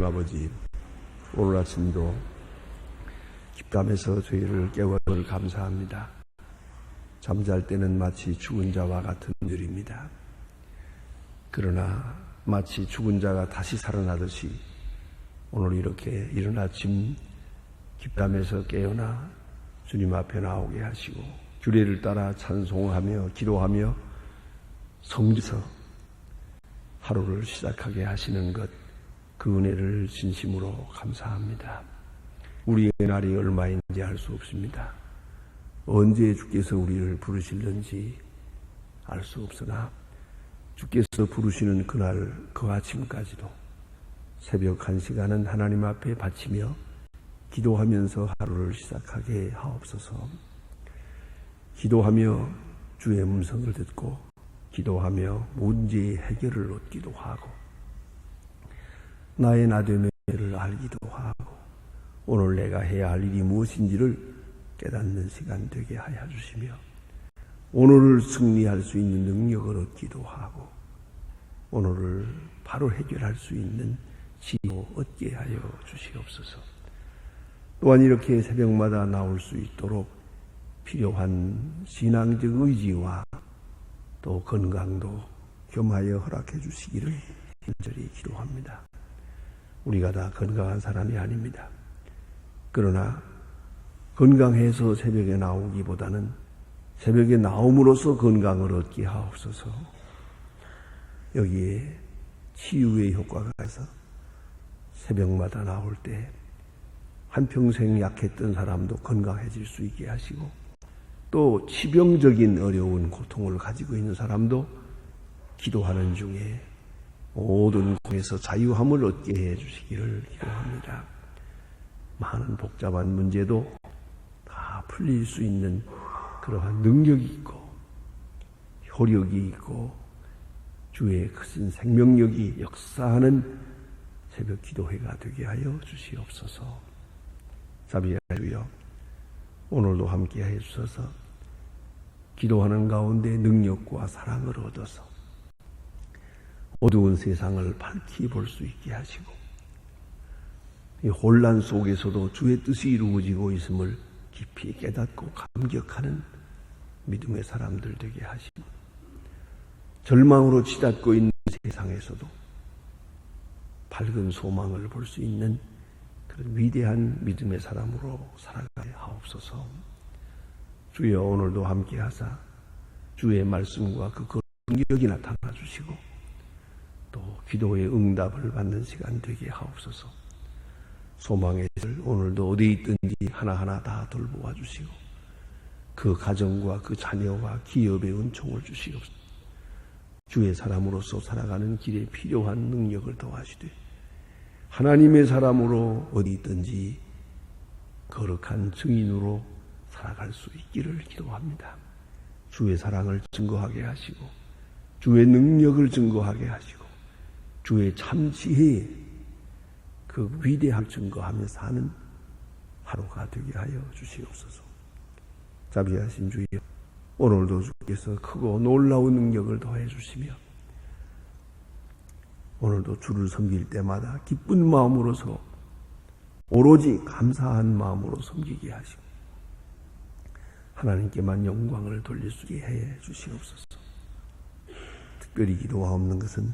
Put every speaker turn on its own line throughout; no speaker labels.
아버지, 오늘 아침도 깊감에서 저희를 깨워주을 감사합니다. 잠잘 때는 마치 죽은 자와 같은 일입니다. 그러나 마치 죽은 자가 다시 살아나듯이 오늘 이렇게 이른 아침 깊감에서 깨어나 주님 앞에 나오게 하시고 규례를 따라 찬송하며 기도하며 성지서 하루를 시작하게 하시는 것, 그 은혜를 진심으로 감사합니다. 우리의 날이 얼마인지 알 수 없습니다. 언제 주께서 우리를 부르실는지 알 수 없으나 주께서 부르시는 그날 그 아침까지도 새벽 1시간은 하나님 앞에 바치며 기도하면서 하루를 시작하게 하옵소서. 기도하며 주의 음성을 듣고 기도하며 문제의 해결을 얻기도 하고 나의 나됨을 알기도 하고 오늘 내가 해야 할 일이 무엇인지를 깨닫는 시간 되게 하여 주시며 오늘을 승리할 수 있는 능력을 얻기도 하고 오늘을 바로 해결할 수 있는 지혜도 얻게 하여 주시옵소서. 또한 이렇게 새벽마다 나올 수 있도록 필요한 신앙적 의지와 또 건강도 겸하여 허락해 주시기를 간절히 기도합니다. 우리가 다 건강한 사람이 아닙니다. 그러나 건강해서 새벽에 나오기보다는 새벽에 나옴으로써 건강을 얻게 하옵소서. 여기에 치유의 효과가 있어 새벽마다 나올 때 한평생 약했던 사람도 건강해질 수 있게 하시고 또 치병적인 어려운 고통을 가지고 있는 사람도 기도하는 중에 모든 곳에서 자유함을 얻게 해 주시기를 기도합니다. 많은 복잡한 문제도 다 풀릴 수 있는 그러한 능력이 있고 효력이 있고 주의 크신 생명력이 역사하는 새벽 기도회가 되게 하여 주시옵소서. 자비하여 주여, 오늘도 함께 해 주셔서 기도하는 가운데 능력과 사랑을 얻어서 어두운 세상을 밝히 볼 수 있게 하시고 이 혼란 속에서도 주의 뜻이 이루어지고 있음을 깊이 깨닫고 감격하는 믿음의 사람들 되게 하시고 절망으로 치닫고 있는 세상에서도 밝은 소망을 볼 수 있는 그런 위대한 믿음의 사람으로 살아가게 하옵소서. 주여, 오늘도 함께 하사 주의 말씀과 그 능력이 나타나 주시고 또 기도의 응답을 받는 시간 되게 하옵소서. 소망의 질 오늘도 어디 있든지 하나하나 다 돌보아 주시고 그 가정과 그 자녀와 기업의 은총을 주시옵소서. 주의 사람으로서 살아가는 길에 필요한 능력을 더하시되 하나님의 사람으로 어디 있든지 거룩한 증인으로 살아갈 수 있기를 기도합니다. 주의 사랑을 증거하게 하시고 주의 능력을 증거하게 하시고 주의 참지혜의 그 위대함을 증거하며 사는 하루가 되게 하여 주시옵소서. 자비하신 주여, 오늘도 주께서 크고 놀라운 능력을 더해 주시며 오늘도 주를 섬길 때마다 기쁜 마음으로서 오로지 감사한 마음으로 섬기게 하시고 하나님께만 영광을 돌릴 수 있게 해 주시옵소서. 특별히 기도하옵는 것은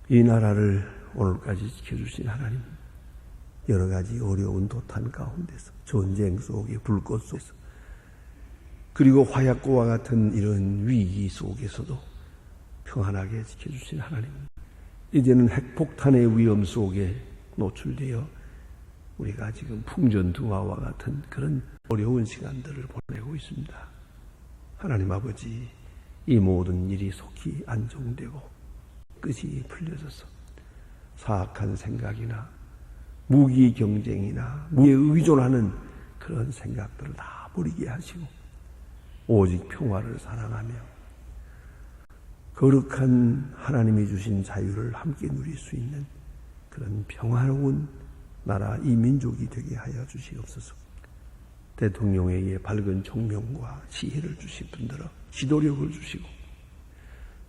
이 나라를 오늘까지 지켜주신 하나님, 여러 가지 어려운 도탄 가운데서 전쟁 속에 불꽃 속에서 그리고 화약고와 같은 이런 위기 속에서도 평안하게 지켜주신 하나님, 이제는 핵폭탄의 위험 속에 노출되어 우리가 지금 풍전등화와 같은 그런 어려운 시간들을 보내고 있습니다. 하나님 아버지, 이 모든 일이 속히 안정되고 끝이 풀려져서 사악한 생각이나 무기 경쟁이나 무기에 의존하는 그런 생각들을 다 버리게 하시고 오직 평화를 사랑하며 거룩한 하나님이 주신 자유를 함께 누릴 수 있는 그런 평화로운 나라 이 민족이 되게 하여 주시옵소서. 대통령에게 밝은 총명과 지혜를 주신 분들아 지도력을 주시고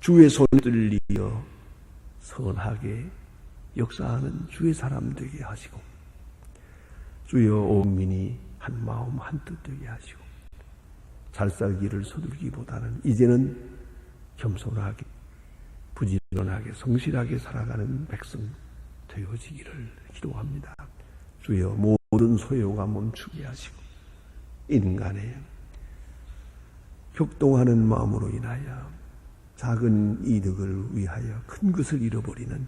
주의 손을 들리어 선하게 역사하는 주의 사람 되게 하시고 주여 온 민이 한 마음 한 뜻 되게 하시고 잘 살기를 서둘기보다는 이제는 겸손하게 부지런하게 성실하게 살아가는 백성 되어지기를 기도합니다. 주여 모든 소요가 멈추게 하시고 인간의 격동하는 마음으로 인하여 작은 이득을 위하여 큰 것을 잃어버리는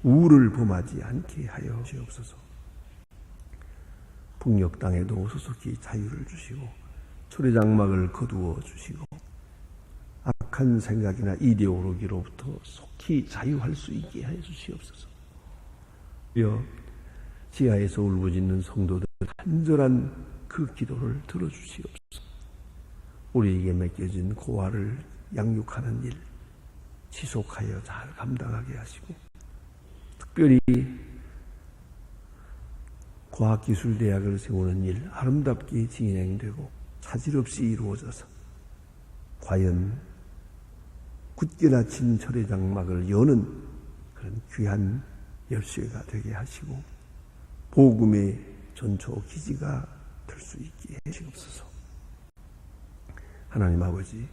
우를 범하지 않게 하여 주옵소서. 북녘 땅에도 소속히 자유를 주시고 초래장막을 거두어 주시고 악한 생각이나 이데올로기로부터 속히 자유할 수 있게 해 주시옵소서. 지하에서 울부짖는 성도들 간절한 그 기도를 들어주시옵소서. 우리에게 맡겨진 고아를 양육하는 일 지속하여 잘 감당하게 하시고 특별히 과학기술대학을 세우는 일 아름답게 진행되고 차질 없이 이루어져서 과연 굳게 닫힌 철회장막을 여는 그런 귀한 열쇠가 되게 하시고 복음의 전초 기지가 될 수 있게 해주옵소서. 하나님 아버지,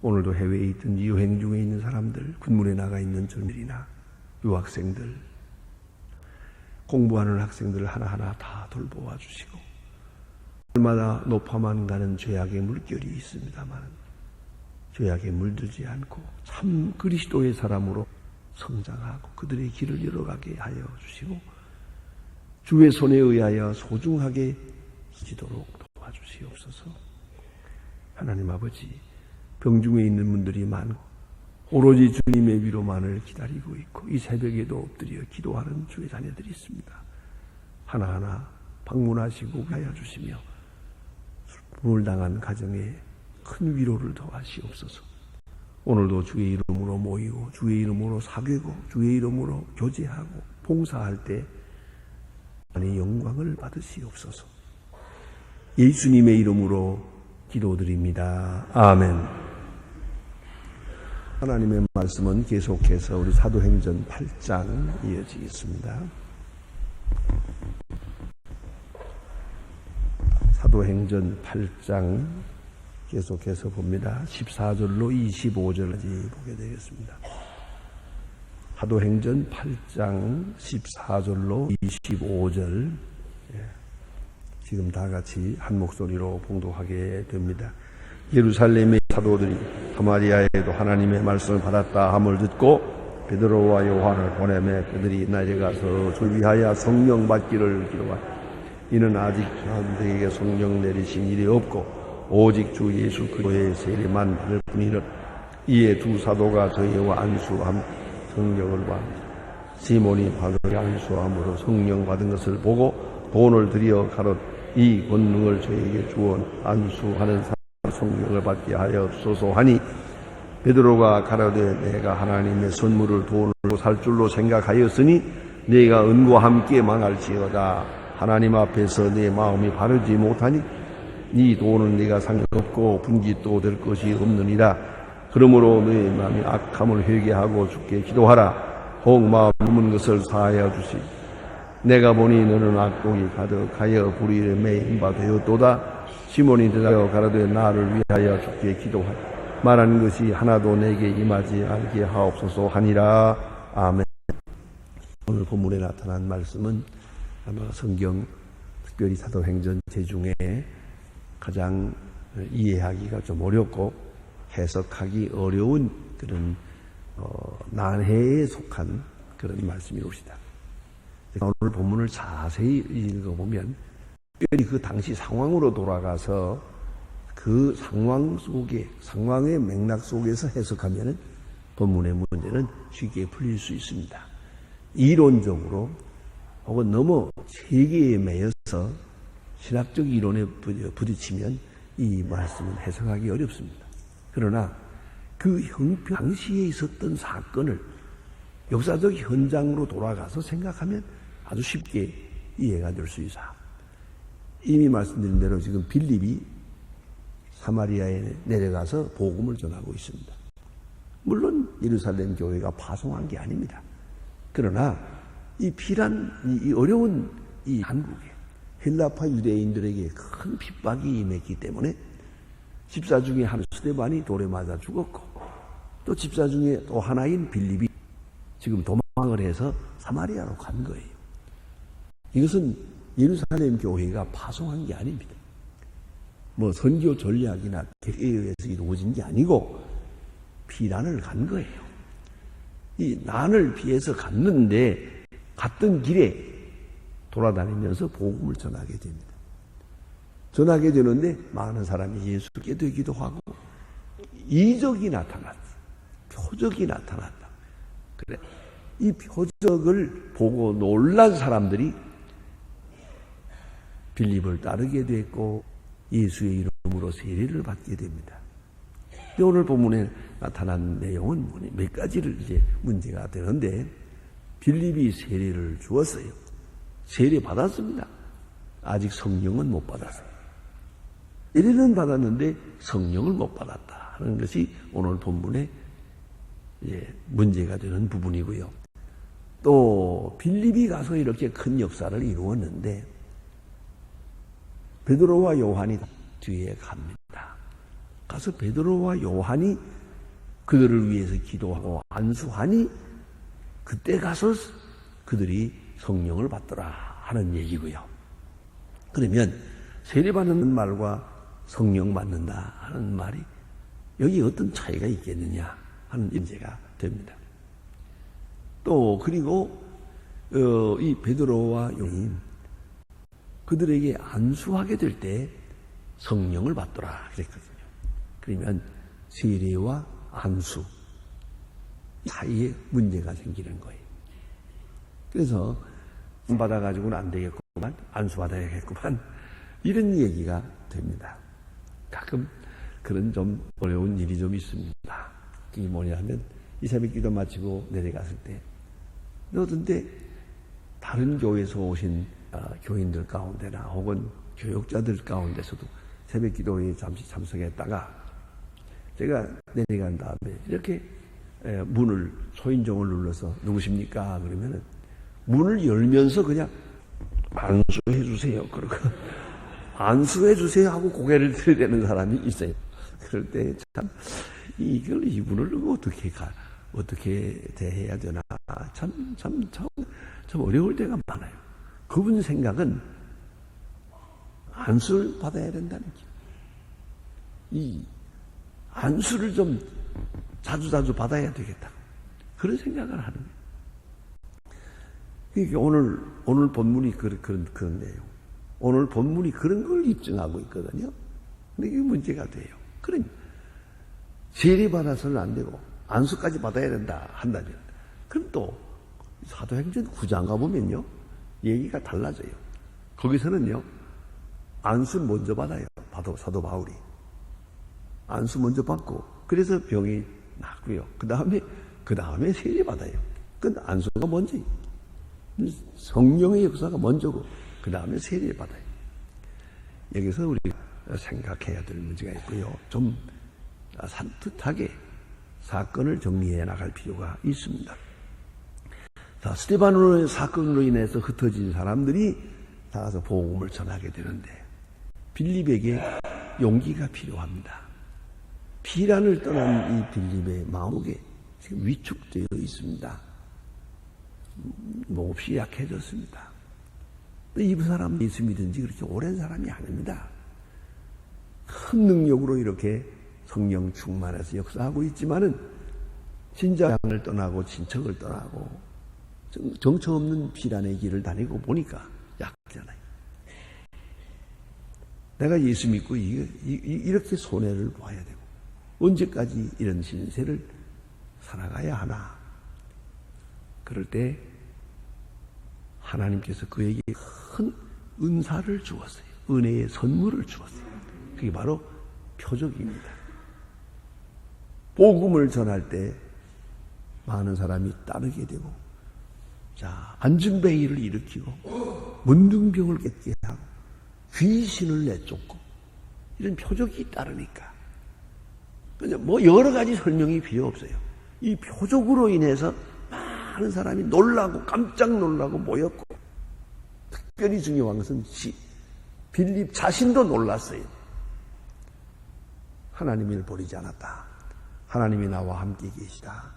오늘도 해외에 있든 여행 중에 있는 사람들, 군문에 나가 있는 젊은이나 유학생들, 공부하는 학생들을 하나하나 다 돌보아 주시고 날마다 높아만 가는 죄악의 물결이 있습니다만 죄악에 물들지 않고 참 그리스도의 사람으로 성장하고 그들의 길을 열어가게 하여 주시고 주의 손에 의하여 소중하게 지도록 도와주시옵소서. 하나님 아버지, 병중에 있는 분들이 많고 오로지 주님의 위로만을 기다리고 있고 이 새벽에도 엎드려 기도하는 주의 자녀들이 있습니다. 하나하나 방문하시고 하여 주시며 불을 당한 가정에 큰 위로를 더하시옵소서. 오늘도 주의 이름으로 모이고 주의 이름으로 사귀고 주의 이름으로 교제하고 봉사할 때 하나님의 영광을 받으시옵소서. 예수님의 이름으로 기도드립니다. 아멘. 하나님의 말씀은 계속해서 우리 사도행전 8장 이어지겠습니다. 사도행전 8장 계속해서 봅니다. 14절로 25절까지 보게 되겠습니다. 사도행전 8장 14절로 25절 지금 다 같이 한 목소리로 봉독하게 됩니다. 예루살렘의 사도들이 사마리아에도 하나님의 말씀을 받았다 함을 듣고 베드로와 요한을 보내매 그들이 내려가서 주위하여 성령 받기를 기도하라. 이는 아직 사람들에게 성령 내리신 일이 없고 오직 주 예수 그리스도의 세례만 받을 뿐이라. 이에 두 사도가 저희와 안수함 성령을 받았다. 시몬이 바로에게 안수함으로 성령 받은 것을 보고 돈을 들여 가롯 이 권능을 저에게 주어 안수하는 사람 성령을 받게 하여 주소서 하니 베드로가 가라되 내가 하나님의 선물을 돈으로 살 줄로 생각하였으니 네가 은과 함께 망할지어다. 하나님 앞에서 내 마음이 바르지 못하니 네 돈은 네가 상관없고 분깃도 될 것이 없느니라. 그러므로 너의 마음이 악함을 회개하고 주께 기도하라. 혹 마음 품은 것을 사하여 주시. 내가 보니 너는 악독이 가득하여 불의에 매인 바 되었도다. 시몬이 대답하여 가라되 나를 위하여 주께 기도하라. 말하는 것이 하나도 내게 임하지 않게 하옵소서 하니라. 아멘. 오늘 본문에 나타난 말씀은 아마 성경 특별히 사도행전 제중에 가장 이해하기가 좀 어렵고 해석하기 어려운 그런 난해에 속한 그런 말씀이옵니다. 오늘 본문을 자세히 읽어보면 특별히 그 당시 상황으로 돌아가서 그 상황 속에 상황의 맥락 속에서 해석하면 본문의 문제는 쉽게 풀릴 수 있습니다. 이론적으로 혹은 너무 세계에 매여서 신학적 이론에 부딪히면 이 말씀은 해석하기 어렵습니다. 그러나 그 형편 당시에 있었던 사건을 역사적 현장으로 돌아가서 생각하면 아주 쉽게 이해가 될 수 있어. 이미 말씀드린 대로 지금 빌립이 사마리아에 내려가서 복음을 전하고 있습니다. 물론 예루살렘 교회가 파송한 게 아닙니다. 그러나 이 피란, 이 어려운 이 한국에 헬라파 유대인들에게 큰 핍박이 임했기 때문에 집사 중에 한 스데반이 돌에 맞아 죽었고, 또 집사 중에 또 하나인 빌립이 지금 도망을 해서 사마리아로 간 거예요. 이것은 예루살렘 교회가 파송한 게 아닙니다. 뭐 선교 전략이나 계획에 의해서 이루어진 게 아니고 피난을 간 거예요. 이 난을 피해서 갔는데 갔던 길에 돌아다니면서 복음을 전하게 됩니다. 전하게 되는데 많은 사람이 예수께 되기도 하고 이적이 나타났다. 표적이 나타났다. 그래, 이 표적을 보고 놀란 사람들이 빌립을 따르게 됐고 예수의 이름으로 세례를 받게 됩니다. 오늘 본문에 나타난 내용은 몇 가지를 이제 문제가 되는데, 빌립이 세례를 주었어요. 세례 받았습니다. 아직 성령은 못 받았어요. 세례는 받았는데 성령을 못 받았다 하는 것이 오늘 본문의 문제가 되는 부분이고요. 또 빌립이 가서 이렇게 큰 역사를 이루었는데 베드로와 요한이 뒤에 갑니다. 가서 베드로와 요한이 그들을 위해서 기도하고 안수하니 그때 가서 그들이 성령을 받더라 하는 얘기고요. 그러면 세례받는 말과 성령 받는다 하는 말이 여기 어떤 차이가 있겠느냐 하는 문제가 됩니다. 또 그리고 이 베드로와 요한이 그들에게 안수하게 될 때 성령을 받더라 그랬거든요. 그러면 세례와 안수 사이에 문제가 생기는 거예요. 그래서 받아가지고는 안 되겠구만, 안수 받아야겠구만, 이런 얘기가 됩니다. 가끔 그런 좀 어려운 일이 좀 있습니다. 그게 뭐냐 하면 이 새벽 기도 마치고 내려갔을 때 어떤데 다른 교회에서 오신 교인들 가운데나 혹은 교육자들 가운데서도 새벽 기도에 잠시 참석했다가 제가 내려간 다음에 이렇게 문을 초인종을 눌러서 누구십니까? 그러면은 문을 열면서 그냥 안수해 주세요. 그러고 안수해 주세요 하고 고개를 들이대는 사람이 있어요. 그럴 때 참 이분을 어떻게 대해야 되나 참 어려울 때가 많아요. 그분 생각은 안수를 받아야 된다는 게, 이 안수를 좀 자주 받아야 되겠다, 그런 생각을 하는 거예요. 그러니까 오늘 본문이 그런 내용, 오늘 본문이 그런 걸 입증하고 있거든요. 근데 이게 문제가 돼요. 그러니 세례 받아서는 안 되고 안수까지 받아야 된다 한다면, 그럼 또 사도행전 9장 가보면요 얘기가 달라져요. 거기서는요 안수 먼저 받아요. 사도 바울이 안수 먼저 받고, 그래서 병이 낫고요. 그 다음에 세례 받아요. 그 안수가 먼저예요. 성령의 역사가 먼저고 그 다음에 세례 받아요. 여기서 우리가 생각해야 될 문제가 있고요. 좀 산뜻하게 사건을 정리해 나갈 필요가 있습니다. 자, 스데반의 사건으로 인해서 흩어진 사람들이 나가서 복음을 전하게 되는데 빌립에게 용기가 필요합니다. 피란을 떠난 이 빌립의 마음에 지금 위축되어 있습니다. 몹시 약해졌습니다. 이 사람 예수 믿은 지 그렇게 오랜 사람이 아닙니다. 큰 능력으로 이렇게 성령 충만해서 역사하고 있지만은 진자양을 떠나고 친척을 떠나고 정처 없는 비란의 길을 다니고 보니까 약하잖아요. 내가 예수 믿고 이렇게 손해를 봐야 되고 언제까지 이런 신세를 살아가야 하나. 그럴 때 하나님께서 그에게 큰 은사를 주었어요. 은혜의 선물을 주었어요. 그게 바로 표적입니다. 복음을 전할 때 많은 사람이 따르게 되고, 자, 안진뱅이를 일으키고 문둥병을 깼게 하고 귀신을 내쫓고 이런 표적이 따르니까 뭐 여러 가지 설명이 필요 없어요. 이 표적으로 인해서 많은 사람이 놀라고 깜짝 놀라고 모였고, 특별히 중요한 것은 빌립 자신도 놀랐어요. 하나님을 버리지 않았다. 하나님이 나와 함께 계시다.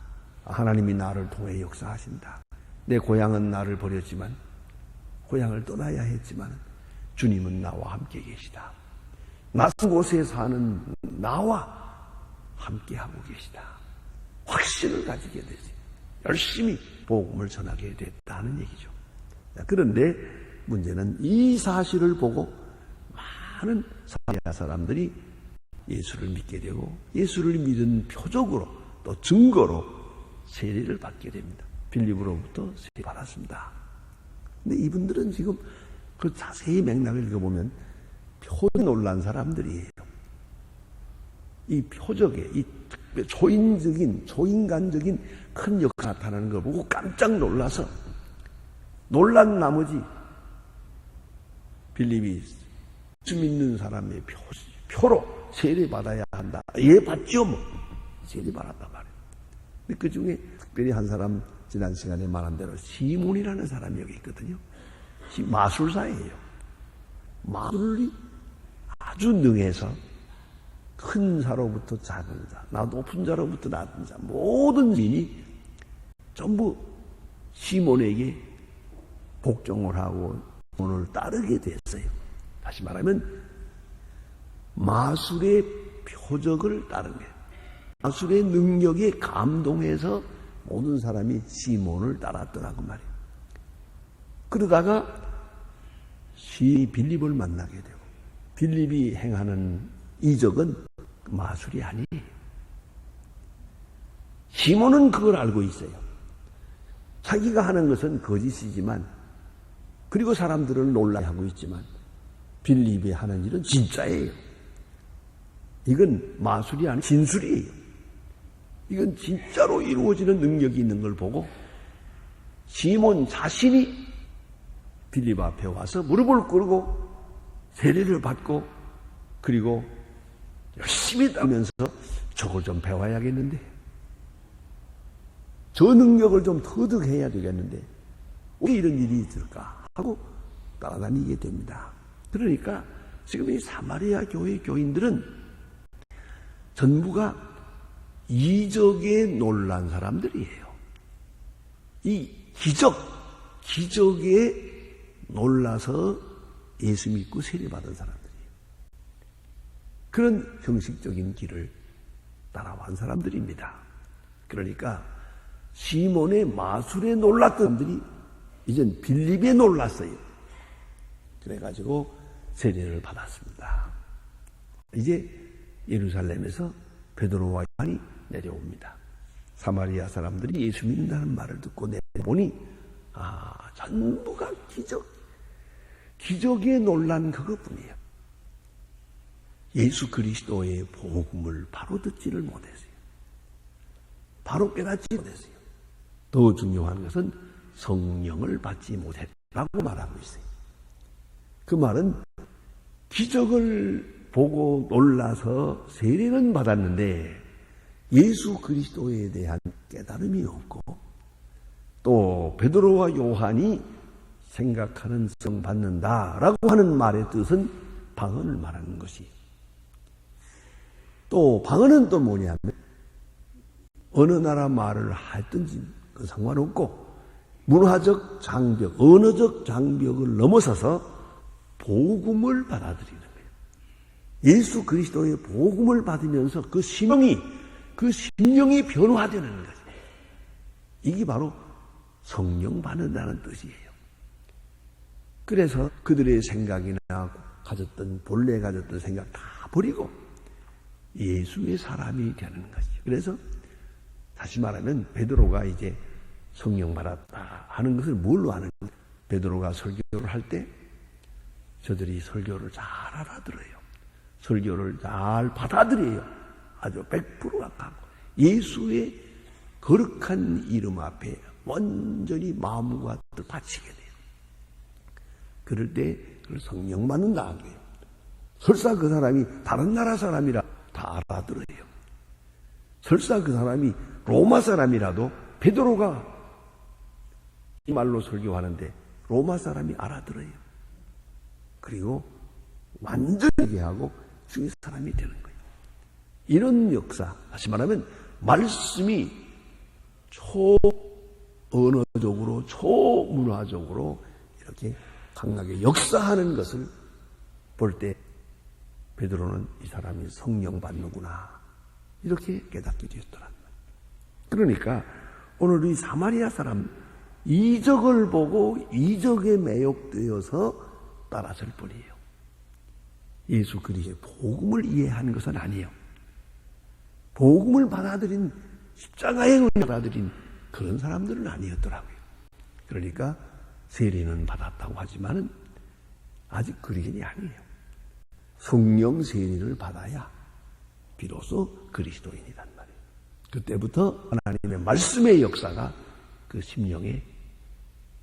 하나님이 나를 통해 역사하신다. 내 고향은 나를 버렸지만, 고향을 떠나야 했지만 주님은 나와 함께 계시다. 낯선 곳에 사는 나와 함께하고 계시다. 확신을 가지게 되지. 열심히 복음을 전하게 됐다는 얘기죠. 그런데 문제는 이 사실을 보고 많은 사마리아 사람들이 예수를 믿게 되고, 예수를 믿은 표적으로 또 증거로 세례를 받게 됩니다. 빌립으로부터 세례 받았습니다. 근데 이분들은 지금 그 자세히 맥락을 읽어보면 표적에 놀란 사람들이에요. 이 표적에, 이 초인간적인 큰 역사가 나타나는 걸 보고 깜짝 놀라서, 놀란 나머지 빌립이 주 믿는 사람의 표로 세례받아야 한다. 예, 받죠, 뭐. 세례받았단 말이에요. 근데 그 중에 특별히 한 사람, 지난 시간에 말한 대로 시몬이라는 사람이 여기 있거든요. 마술사예요. 마술이 아주 능해서 큰 자로부터 작은 자, 높은 자로부터 낮은 자, 모든 민이 전부 시몬에게 복종을 하고 시몬을 따르게 됐어요. 다시 말하면 마술의 표적을 따른 거예요. 마술의 능력에 감동해서 모든 사람이 시몬을 따랐더라고 말이에요. 그러다가 빌립을 만나게 되고, 빌립이 행하는 이적은 마술이 아니에요. 시몬은 그걸 알고 있어요. 자기가 하는 것은 거짓이지만, 그리고 사람들을 놀라게 하고 있지만, 빌립이 하는 일은 진짜예요. 이건 마술이 아닌 진술이에요. 이건 진짜로 이루어지는 능력이 있는 걸 보고 시몬 자신이 빌립 앞에 와서 무릎을 꿇고 세례를 받고, 그리고 열심히 따면서 저걸 좀 배워야겠는데, 저 능력을 좀 터득해야 되겠는데 왜 이런 일이 있을까 하고 따라다니게 됩니다. 그러니까 지금 이 사마리아 교회 교인들은 전부가 이적에 놀란 사람들이에요. 이 기적에 놀라서 예수 믿고 세례받은 사람들이에요. 그런 형식적인 길을 따라온 사람들입니다. 그러니까 시몬의 마술에 놀랐던 사람들이 이젠 빌립에 놀랐어요. 그래가지고 세례를 받았습니다. 이제 예루살렘에서 베드로와 요한이 내려옵니다. 사마리아 사람들이 예수 믿는다는 말을 듣고 내려보니 전부가 기적에 놀란 그것뿐이에요. 예수 그리스도의 복음을 바로 듣지를 못했어요. 바로 깨닫지 못했어요. 더 중요한 것은 성령을 받지 못했다고 말하고 있어요. 그 말은 기적을 보고 놀라서 세례는 받았는데 예수 그리스도에 대한 깨달음이 없고, 또 베드로와 요한이 생각하는 성 받는다라고 하는 말의 뜻은 방언을 말하는 것이, 또 방언은 또 뭐냐면 어느 나라 말을 하든지 그 상관없고 문화적 장벽, 언어적 장벽을 넘어서서 복음을 받아들이는 거예요. 예수 그리스도의 복음을 받으면서 그 심령이 변화되는 거죠. 이게 바로 성령 받는다는 뜻이에요. 그래서 그들의 생각이나 본래 가졌던 생각 다 버리고 예수의 사람이 되는 것이죠. 그래서 다시 말하면 베드로가 이제 성령 받았다 하는 것을 뭘로 아는 거예요? 베드로가 설교를 할 때 저들이 설교를 잘 알아들어요. 설교를 잘 받아들여요. 아주 100% 악하고 예수의 거룩한 이름 앞에 완전히 마음과 뜻을 바치게 돼요. 그럴 때 그걸 성령 받는다 한 거예요. 설사 그 사람이 다른 나라 사람이라 다 알아들어요. 설사 그 사람이 로마 사람이라도 베드로가 이 말로 설교하는데 로마 사람이 알아들어요. 그리고 완전히 이해하고 주의 사람이 되는 거예요. 이런 역사, 다시 말하면 말씀이 초언어적으로 초문화적으로 이렇게 강하게 역사하는 것을 볼 때 베드로는 이 사람이 성령 받는구나 이렇게 깨닫게 되었더란 말이에요. 그러니까 오늘 이 사마리아 사람 이적을 보고 이적에 매혹되어서 따라설 뿐이에요. 예수 그리스도의 복음을 이해하는 것은 아니에요. 복음을 받아들인 십자가의 은혜를 받아들인 그런 사람들은 아니었더라고요. 그러니까 세례는 받았다고 하지만은 아직 그리스도인이 아니에요. 성령 세례를 받아야 비로소 그리스도인이란 말이에요. 그때부터 하나님의 말씀의 역사가 그 심령에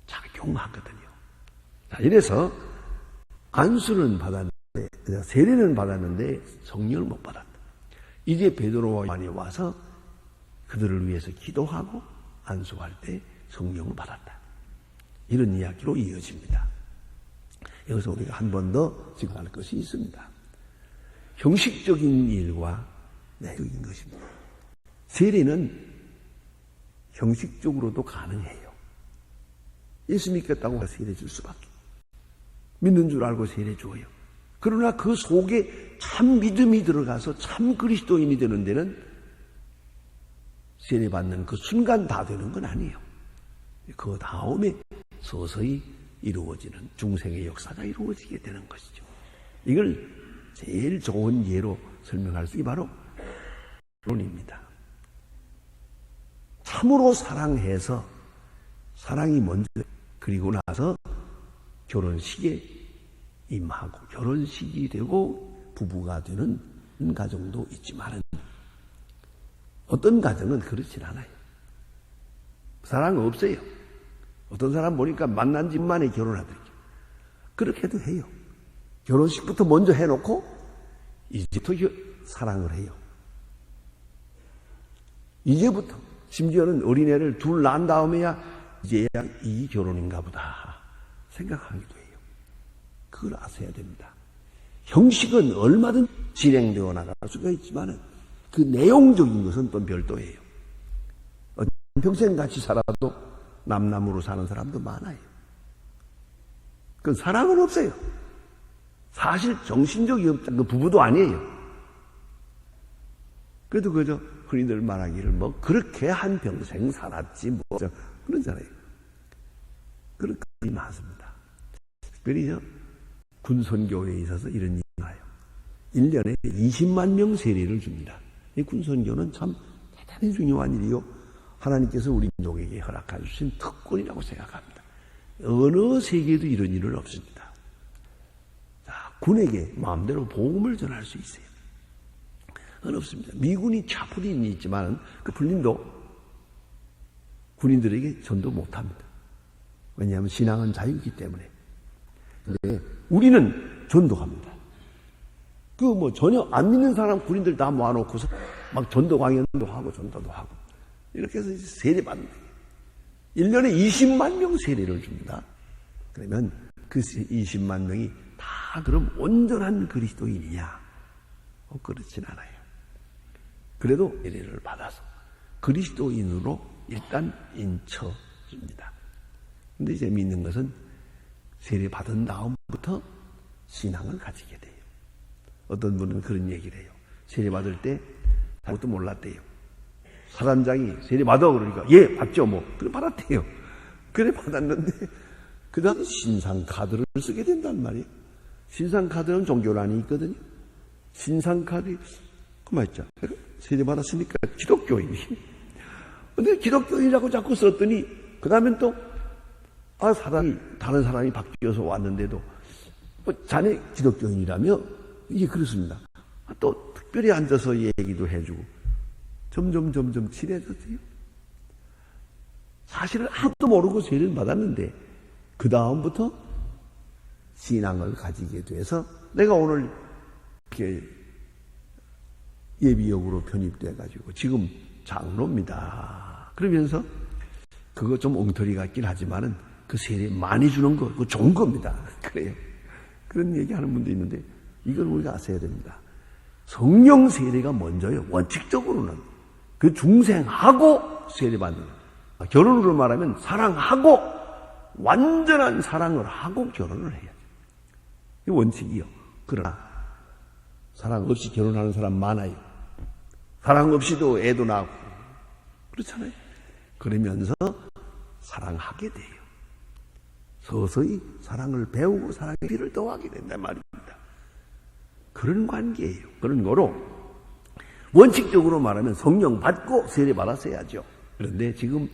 작용하거든요. 자, 이래서 안수는 받았는데 세례는 받았는데 성령을 못 받았다. 이제 베드로와 요한이 와서 그들을 위해서 기도하고 안수할 때 성령을 받았다. 이런 이야기로 이어집니다. 여기서 우리가 한 번 더 짚어갈 것이 있습니다. 형식적인 일과 내적인 것입니다. 세례는 형식적으로도 가능해요. 예수 믿겠다고 세례 줄 수밖에. 믿는 줄 알고 세례 줘요. 그러나 그 속에 참 믿음이 들어가서 참 그리스도인이 되는 데는 세례 받는 그 순간 다 되는 건 아니에요. 그 다음에 서서히 이루어지는 중생의 역사가 이루어지게 되는 것이죠. 이걸 제일 좋은 예로 설명할 수 있는 게 바로 결혼입니다. 참으로 사랑해서 사랑이 먼저 그리고 나서 결혼식에 임하고 결혼식이 되고 부부가 되는 가정도 있지만 어떤 가정은 그렇진 않아요. 사랑 없어요. 어떤 사람 보니까 만난 집 만에 결혼하더라고요. 그렇게도 해요. 결혼식부터 먼저 해놓고 이제부터 사랑을 해요. 이제부터 심지어는 어린애를 둘 낳은 다음에야 이제야 이 결혼인가 보다 생각하기도 해요. 그걸 아셔야 됩니다. 형식은 얼마든 진행되어 나갈 수가 있지만 그 내용적인 것은 또 별도예요. 평생 같이 살아도 남남으로 사는 사람도 많아요. 그 사랑은 없어요. 사실 정신적이 없다는 그 부부도 아니에요. 그래도 그저 흔히들 말하기를 뭐 그렇게 한 평생 살았지 뭐 그러잖아요. 그런 것이 많습니다. 특별히 군선교회에 있어서 이런 일이 나요. 1년에 20만 명 세례를 줍니다. 이 군선교는 참 대단히 중요한 일이요. 하나님께서 우리 민족에게 허락해 주신 특권이라고 생각합니다. 어느 세계에도 이런 일은 없습니다. 자, 군에게 마음대로 복음을 전할 수 있어요. 그건 없습니다. 미군이 차프린이 있지만 그 불림도 군인들에게 전도 못합니다. 왜냐하면 신앙은 자유이기 때문에. 근데 우리는 전도합니다. 그 뭐 전혀 안 믿는 사람 군인들 다 모아놓고서 막 전도 강연도 하고 전도도 하고 이렇게 해서 세례 받는 거예요. 1년에 20만 명 세례를 줍니다. 그러면 그 20만 명이 다 그럼 온전한 그리스도인이냐? 그렇진 않아요. 그래도 세례를 받아서 그리스도인으로 일단 인쳐줍니다. 근데 이제 믿는 것은 세례 받은 다음부터 신앙을 가지게 돼요. 어떤 분은 그런 얘기를 해요. 세례 받을 때 아무것도 몰랐대요. 사단장이 세례 받아 그러니까 예 받죠 뭐 그래 받았대요. 그래 받았는데 그 다음에 신상카드를 쓰게 된단 말이에요. 신상카드는 종교란이 있거든요. 신상카드 그만 있죠. 세례 받았으니까 기독교인이. 근데 기독교인이라고 자꾸 썼더니 그 다음엔 또 사람이 다른 사람이 바뀌어서 왔는데도 자네 기독교인이라며 이게 그렇습니다. 또 특별히 앉아서 얘기도 해주고 점점 친해졌어요. 사실은 아무것도 모르고 세례를 받았는데 그 다음부터 신앙을 가지게 돼서 내가 오늘 이렇게 예비역으로 편입돼 가지고 지금 장로입니다. 그러면서 그거 좀 엉터리 같긴 하지만은 그 세례 많이 주는 거, 그거 좋은 겁니다. 그래요. 그런 얘기 하는 분도 있는데, 이걸 우리가 아셔야 됩니다. 성령 세례가 먼저요. 원칙적으로는 그 중생하고 세례받는 거예요. 결혼으로 말하면 사랑하고 완전한 사랑을 하고 결혼을 해야 돼요. 이 원칙이요. 그러나 사랑 없이 결혼하는 사람 많아요. 사랑 없이도 애도 낳고 그렇잖아요. 그러면서 사랑하게 돼요. 서서히 사랑을 배우고 사랑의 비를 더하게 된단 말입니다. 그런 관계예요. 그런 거로 원칙적으로 말하면 성령 받고 세례 받았어야죠. 그런데 지금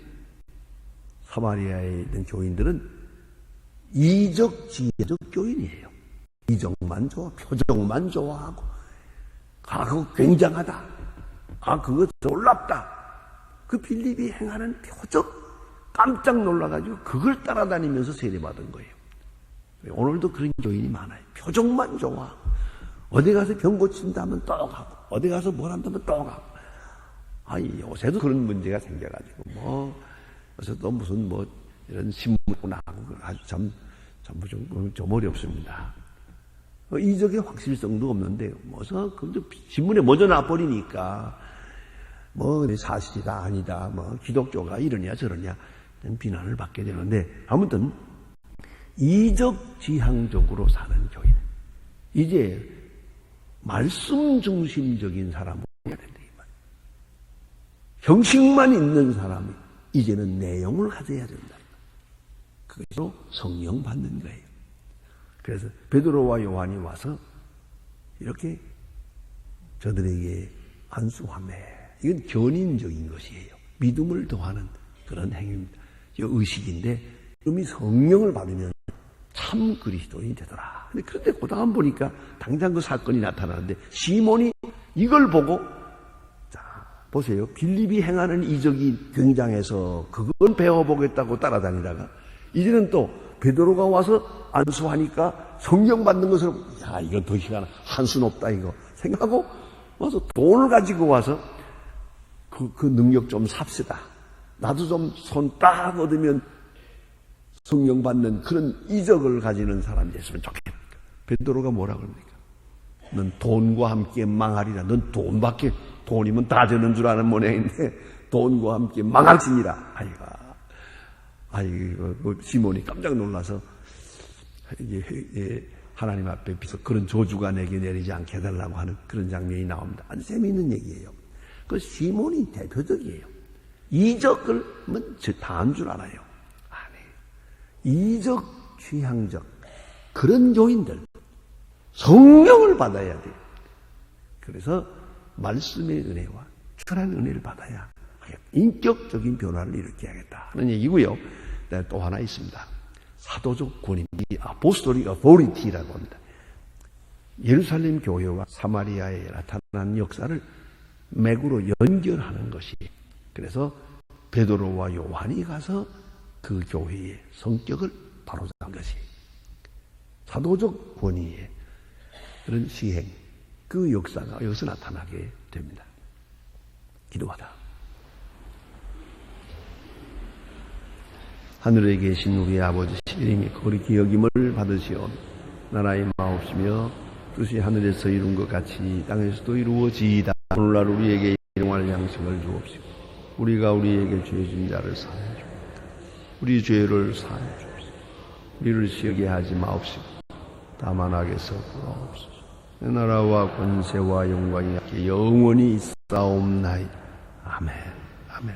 사마리아에 있는 교인들은 이적 지혜적 교인이에요. 이적만 좋아, 표정만 좋아하고, 그거 굉장하다. 그거 놀랍다. 그 빌립이 행하는 표정 깜짝 놀라가지고 그걸 따라다니면서 세례받은 거예요. 오늘도 그런 교인이 많아요. 표정만 좋아. 어디 가서 병 고친다면 또 가고, 어디 가서 뭘 한다면 또 가고. 요새도 그런 문제가 생겨가지고, 요새 또 무슨 이런 신문을 나고 아주 참 머리 없습니다. 이적의 확실성도 없는데, 신문에 먼저 나버리니까, 사실이다, 아니다, 기독교가 이러냐, 저러냐, 비난을 받게 되는데, 아무튼, 이적 지향적으로 사는 교인. 이제, 말씀 중심적인 사람으로 해야 된다, 이 말이에요. 형식만 있는 사람이, 이제는 내용을 가져야 된다. 그것으로 성령 받는 거예요. 그래서 베드로와 요한이 와서 이렇게 저들에게 안수하며, 이건 견인적인 것이에요. 믿음을 더하는 그런 행위입니다. 이 의식인데, 이미 성령을 받으면 참 그리스도인이 되더라. 그런데 그 다음 보니까 당장 그 사건이 나타나는데, 시몬이 이걸 보고, 자, 보세요. 빌립이 행하는 이적이 굉장해서 그건 배워보겠다고 따라다니다가, 이제는 또 베드로가 와서 안수하니까 성령 받는 것을, 이건 더 희한하다. 한수 높다, 이거. 생각하고 와서 돈을 가지고 와서 그 능력 좀 삽시다. 나도 좀 손 딱 얻으면 성령 받는 그런 이적을 가지는 사람이 됐으면 좋겠다. 베드로가 뭐라 그럽니까? 넌 돈과 함께 망하리라. 넌 돈이면 다 되는 줄 아는 모양인데, 돈과 함께 망할지니라. 시몬이 깜짝 놀라서, 하나님 앞에 비서 그런 저주가 내게 내리지 않게 해달라고 하는 그런 장면이 나옵니다. 아주 재미있는 얘기예요. 그 시몬이 대표적이에요. 이적을 다 한 줄 알아요. 이적 취향적 그런 교인들 성령을 받아야 돼요. 그래서 말씀의 은혜와 철한 은혜를 받아야 인격적인 변화를 일으켜야겠다 하는 얘기고요. 또 하나 있습니다. 사도적 권위, 아포스톨릭 어토리티라고 합니다. 예루살렘 교회와 사마리아에 나타난 역사를 맥으로 연결하는 것이, 그래서 베드로와 요한이 가서 그 교회의 성격을 바로잡은 것이 사도적 권위의 그런 시행, 그 역사가 여기서 나타나게 됩니다. 기도하다. 하늘에 계신 우리 아버지, 이름이 거룩히 여김을 받으시오. 나라의 마옵시며 뜻이 하늘에서 이룬 것 같이 땅에서도 이루어지이다. 오늘날 우리에게 일용할 양식을 주옵시고, 우리가 우리에게 죄 진 자를 사하여 주옵시고, 우리 죄를 사하여 주옵시고, 우리를 시험하게 하지 마옵시고, 다만 악에서 구하옵소서. 나라와 권세와 영광이 영원히 있사옵나이다. 아멘.